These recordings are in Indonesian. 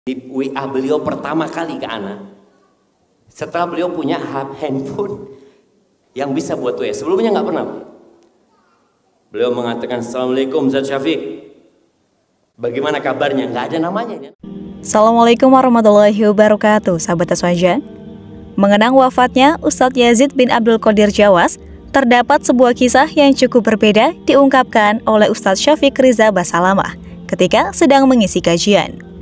Di WA beliau pertama kali ke Ana setelah beliau punya handphone yang bisa buat WA. Sebelumnya nggak pernah. Beliau mengatakan, "Assalamualaikum Ustaz Syafiq, bagaimana kabarnya?" Nggak ada namanya. Assalamualaikum warahmatullahi wabarakatuh, sahabat Aswaja. Mengenang wafatnya Ustadz Yazid bin Abdul Qadir Jawas, terdapat sebuah kisah yang cukup berbeda diungkapkan oleh Ustadz Syafiq Riza Basalamah ketika sedang mengisi kajian.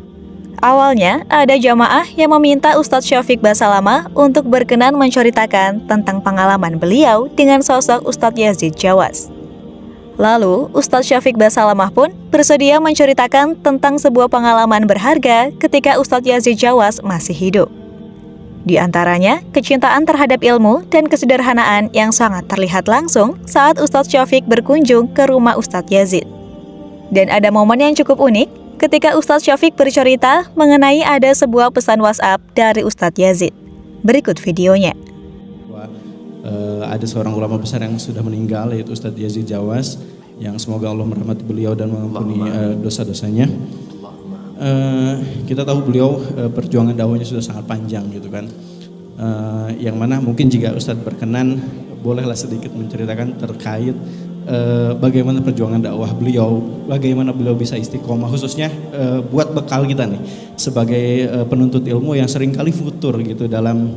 Awalnya, ada jamaah yang meminta Ustadz Syafiq Basalamah untuk berkenan menceritakan tentang pengalaman beliau dengan sosok Ustadz Yazid Jawas. Lalu, Ustadz Syafiq Basalamah pun bersedia menceritakan tentang sebuah pengalaman berharga ketika Ustadz Yazid Jawas masih hidup. Di antaranya, kecintaan terhadap ilmu dan kesederhanaan yang sangat terlihat langsung saat Ustadz Syafiq berkunjung ke rumah Ustadz Yazid. Dan ada momen yang cukup unik ketika Ustadz Syafiq bercerita mengenai ada sebuah pesan WhatsApp dari Ustadz Yazid. Berikut videonya. Ada seorang ulama besar yang sudah meninggal, yaitu Ustadz Yazid Jawas, yang semoga Allah merahmati beliau dan mengampuni dosa-dosanya. Kita tahu beliau perjuangan dakwahnya sudah sangat panjang gitu kan. Yang mana mungkin jika Ustadz berkenan, bolehlah sedikit menceritakan terkait bagaimana perjuangan dakwah beliau, bagaimana beliau bisa istiqomah, khususnya buat bekal kita nih sebagai penuntut ilmu yang seringkali futur gitu dalam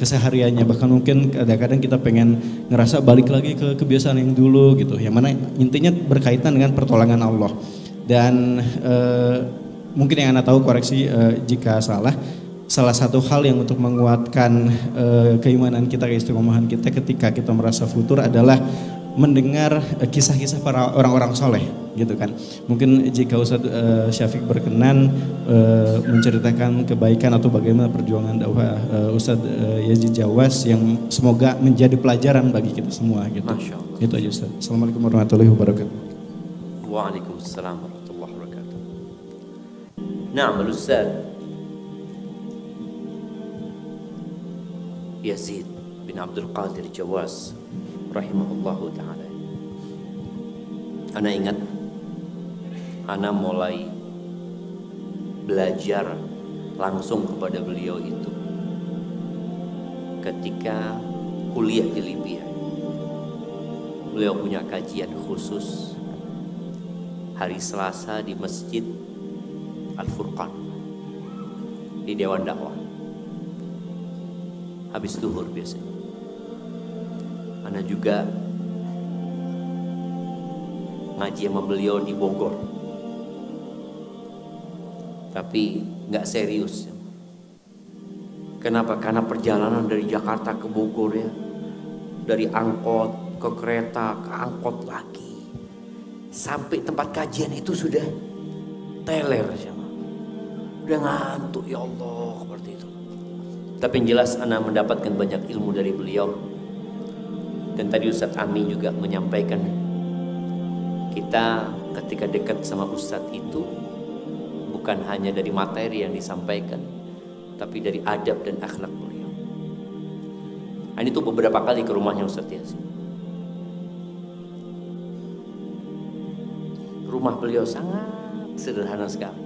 kesehariannya. Bahkan mungkin kadang-kadang kita pengen ngerasa balik lagi ke kebiasaan yang dulu gitu, yang mana intinya berkaitan dengan pertolongan Allah. Dan mungkin yang Anda tahu, koreksi jika salah, salah satu hal yang untuk menguatkan keimanan kita, keistiqomahan kita ketika kita merasa futur adalah mendengar kisah-kisah para orang-orang soleh gitu kan. Mungkin jika Ustadz Syafiq berkenan menceritakan kebaikan atau bagaimana perjuangan dakwah Ustadz Yazid Jawas yang semoga menjadi pelajaran bagi kita semua gitu. Itu aja Ustadz. Assalamualaikum warahmatullahi wabarakatuh. Waalaikumsalam warahmatullahi wabarakatuh. Na'am Ustaz Yazid bin Abdul Qadir Jawas rahimahullahu ta'ala. Ana ingat, ana mulai belajar langsung kepada beliau itu ketika kuliah di Libya. Beliau punya kajian khusus hari Selasa di Masjid Al-Furqan di Dewan Dakwah. Habis zuhur biasanya. Ana juga ngaji sama beliau di Bogor, tapi nggak serius. Kenapa? Karena perjalanan dari Jakarta ke Bogor ya, dari angkot ke kereta ke angkot lagi, sampai tempat kajian itu sudah teler sama, udah ngantuk ya Allah seperti itu. Tapi yang jelas ana mendapatkan banyak ilmu dari beliau. Dan tadi Ustadz Ami juga menyampaikan, kita ketika dekat sama Ustadz itu bukan hanya dari materi yang disampaikan, tapi dari adab dan akhlak beliau. Ini tuh beberapa kali ke rumahnya Ustadz Yazid. Rumah beliau sangat sederhana sekali.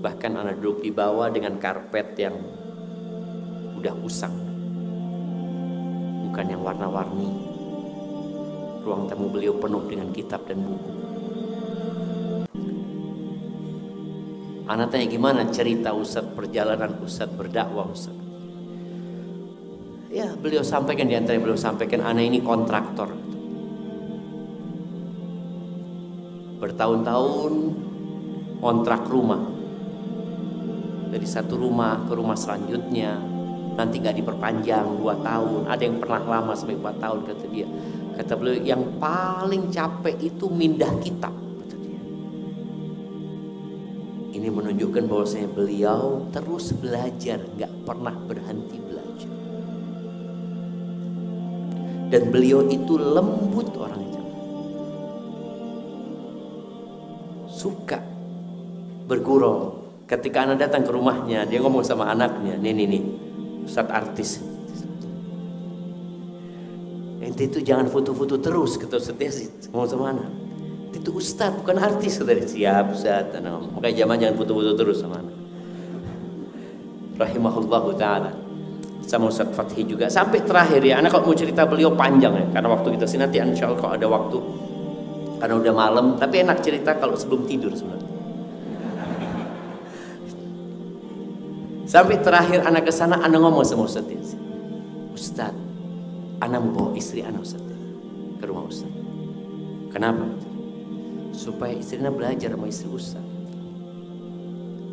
Bahkan anak duduk di bawah dengan karpet yang udah usang, bukan yang warna-warni. Ruang tamu beliau penuh dengan kitab dan buku. Ana tanya, gimana cerita Ustadz, perjalanan Ustadz berdakwah Ustadz? Ya beliau sampaikan, di antara beliau sampaikan, ana ini kontraktor. Bertahun-tahun kontrak rumah. Dari satu rumah ke rumah selanjutnya, nanti gak diperpanjang 2 tahun. Ada yang pernah lama sampai 4 tahun kata dia. Kata beliau, yang paling capek itu mindah kitab, kata dia. Ini menunjukkan bahwasanya beliau terus belajar, gak pernah berhenti belajar. Dan beliau itu lembut orangnya, suka bergurau. Ketika anak datang ke rumahnya, dia ngomong sama anaknya, nih Ustadz artis, ente itu jangan foto-foto terus, kata Ustadz Yazid ngomong sama anak. Itu ustaz bukan artis. Tadi siap ustaz. Makanya zaman jangan foto-foto terus sama anak. Rahimahullahu ta'ala. Sama Ustaz Fathi juga. Sampai terakhir ya, anak kalau mau cerita beliau panjang ya. Karena waktu kita sini nanti insya Allah kalau ada waktu. Karena udah malam. Tapi enak cerita kalau sebelum tidur sebenarnya. Sampai terakhir anak kesana, anak ngomong sama Ustaz Yazid. Ustaz, anak mau bawa istri anak Ustaz ke rumah Ustaz. Kenapa? Supaya istrinya belajar sama istri Ustaz.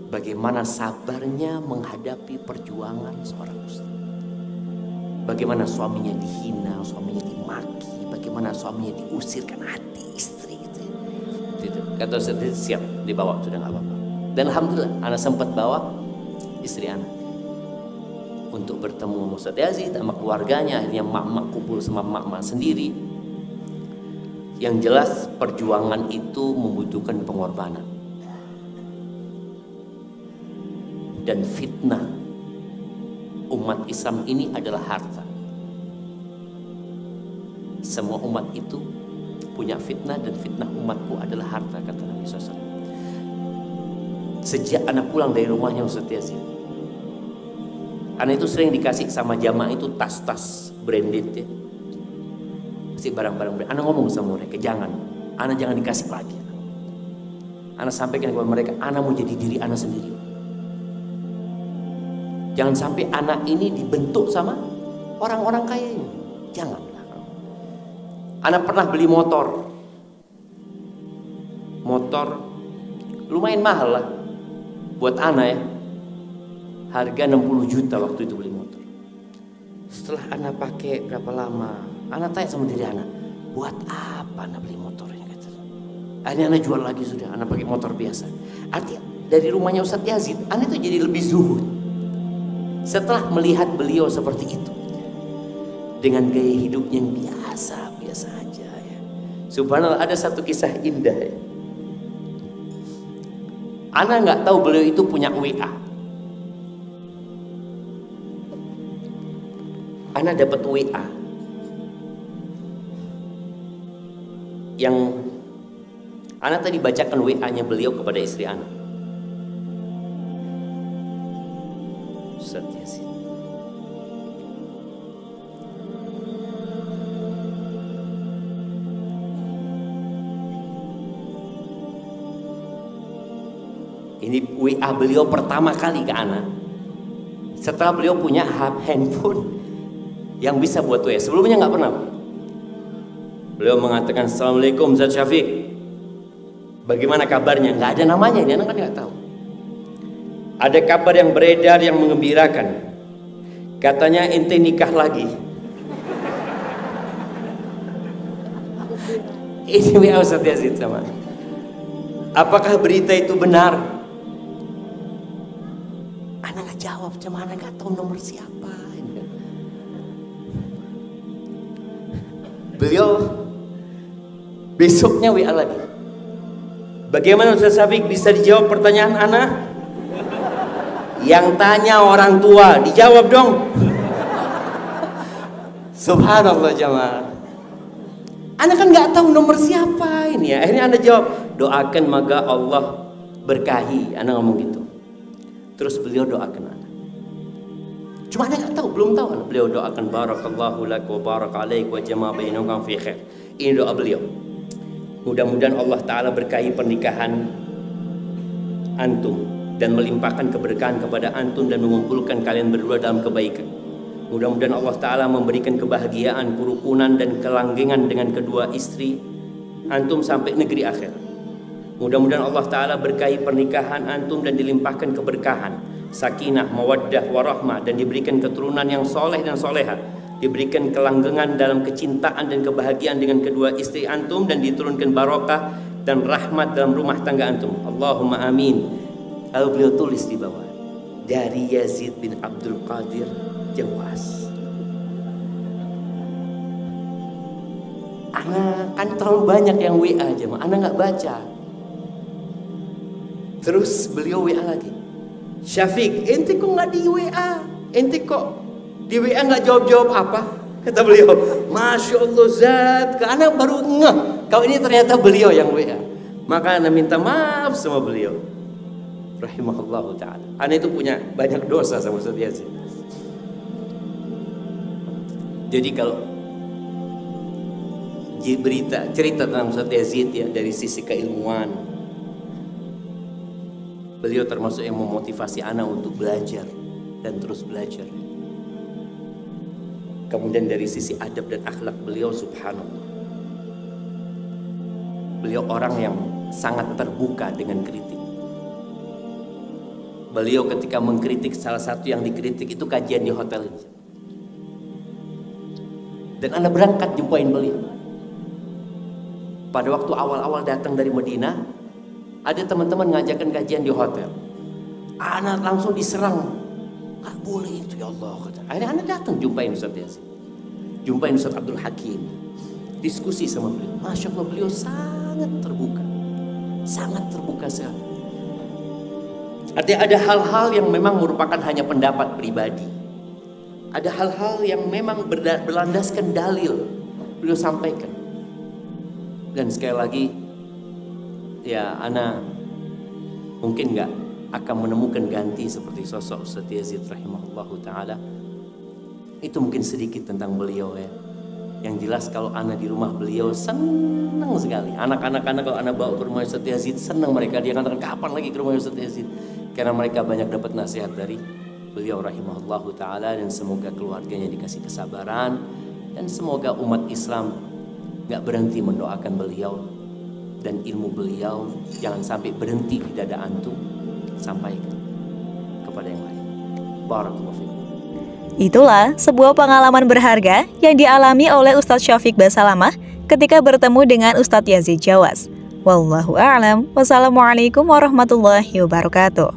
Bagaimana sabarnya menghadapi perjuangan seorang Ustaz. Bagaimana suaminya dihina, suaminya dimaki, bagaimana suaminya diusirkan hati istri itu. Kata Ustaz siap dibawa, sudah nggak apa-apa. Dan alhamdulillah anak sempat bawa istri anak untuk bertemu sama Ustaz Yazid sama keluarganya. Akhirnya mak-mak kumpul sama mak-mak sendiri. Yang jelas perjuangan itu membutuhkan pengorbanan. Dan fitnah umat Islam ini adalah harta. Semua umat itu punya fitnah, dan fitnah umatku adalah harta, kata Nabi SAW. Sejak anak pulang dari rumahnya Ustaz Yazid, anak itu sering dikasih sama jamaah itu tas-tas branded ya. Kasih barang-barang branded. Anak ngomong sama mereka, jangan dikasih lagi. Anak sampaikan kepada mereka, anak mau jadi diri anak sendiri. Jangan sampai anak ini dibentuk sama orang-orang kaya ini. Janganlah. Anak pernah beli motor. Motor lumayan mahal lah buat anak ya. Harga 60 juta waktu itu beli motor. Setelah anak pakai berapa lama, anak tanya sama diri anak, buat apa anak beli motor ini? Akhirnya anak jual lagi sudah, anak pakai motor biasa. Artinya dari rumahnya Ustaz Yazid, anak itu jadi lebih zuhud. Setelah melihat beliau seperti itu, dengan gaya hidup yang biasa aja ya. Subhanallah, ada satu kisah indah ya. Ana nggak tahu beliau itu punya WA. Ana dapat WA yang Ana tadi bacakan WA-nya beliau kepada istri Ana. Ustaz Yazid. Ini WA beliau pertama kali ke Ana setelah beliau punya handphone yang bisa buat WA. Sebelumnya nggak pernah. Beliau mengatakan, Assalamualaikum Ustaz Syafiq, bagaimana kabarnya? Nggak ada namanya, ini anak kan nggak tahu. Ada kabar yang beredar yang mengembirakan. Katanya ente nikah lagi. Ini WA Ustaz Yazid sama. Apakah berita itu benar? Anak nggak jawab, cuma anak nggak tahu nomor siapa. Beliau besoknya WA lagi. Bagaimana Ustaz Syafiq, bisa dijawab pertanyaan anak? Yang tanya orang tua, dijawab dong. Subhanallah jamaah. Anak kan nggak tahu nomor siapa ini ya. Akhirnya Anda jawab, doakan maka Allah berkahi. Anak ngomong gitu. Terus beliau doakan anak. Cuma anak nggak tahu, belum tahu anak. Beliau doakan barakallahu lak wa barak alaik wa jama' bainakum fi khair. Ini doa beliau. Mudah-mudahan Allah Ta'ala berkahi pernikahan antum dan melimpahkan keberkahan kepada antum dan mengumpulkan kalian berdua dalam kebaikan. Mudah-mudahan Allah Ta'ala memberikan kebahagiaan, kerukunan dan kelanggengan dengan kedua istri antum sampai negeri akhir. Mudah-mudahan Allah Ta'ala berkahi pernikahan antum dan dilimpahkan keberkahan, sakinah, mawaddah, warahmah, dan diberikan keturunan yang soleh dan soleha, diberikan kelanggengan dalam kecintaan dan kebahagiaan dengan kedua istri antum, dan diturunkan barokah dan rahmat dalam rumah tangga antum. Allahumma amin. Lalu beliau tulis di bawah, dari Yazid bin Abdul Qadir Jawas. Ana kan terlalu banyak yang WA aja, Ana nggak baca. Terus beliau WA lagi, Syafiq, ente kok nggak di WA? Ente kok di WA nggak jawab-jawab apa? Kata beliau, Masya Allah Zat, ke Ana baru ngeh. Kalau ini ternyata beliau yang WA, maka ana minta maaf sama beliau. Rahimahullahu ta'ala. Ana itu punya banyak dosa sama Ustaz Yazid. Jadi kalau cerita tentang Ustaz Yazid ya dari sisi keilmuan, beliau termasuk yang memotivasi ana untuk belajar dan terus belajar. Kemudian dari sisi adab dan akhlak beliau, subhanallah, beliau orang yang sangat terbuka dengan kritik. Beliau ketika mengkritik, salah satu yang dikritik itu kajian di hotel ini. Dan ana berangkat jumpain beliau. Pada waktu awal-awal datang dari Madinah, ada teman-teman ngajakan kajian di hotel. Ana langsung diserang. Gak boleh itu ya Allah, kata. Akhirnya ana datang jumpain Ustaz Yazid, jumpain Ustaz Abdul Hakim, diskusi sama beliau. Masya Allah, beliau sangat terbuka sekali. Artinya ada hal-hal yang memang merupakan hanya pendapat pribadi, ada hal-hal yang memang berlandaskan dalil, beliau sampaikan. Dan sekali lagi, ya ana mungkin nggak akan menemukan ganti seperti sosok Ustaz Yazid rahimahullahu ta'ala. Itu mungkin sedikit tentang beliau ya. Yang jelas kalau ana di rumah beliau senang sekali. Anak-anak kalau ana bawa ke rumah Ustaz Yazid, senang mereka. Dia katakan kapan lagi ke rumah Ustaz Yazid, karena mereka banyak dapat nasihat dari beliau rahimahullahu ta'ala. Dan semoga keluarganya dikasih kesabaran, dan semoga umat Islam gak berhenti mendoakan beliau, dan ilmu beliau jangan sampai berhenti di dada antum, sampaikan kepada yang lain. Barakallahu fiikum. Itulah sebuah pengalaman berharga yang dialami oleh Ustadz Syafiq Basalamah ketika bertemu dengan Ustadz Yazid Jawas. Wallahu a'lam. Wassalamualaikum warahmatullahi wabarakatuh.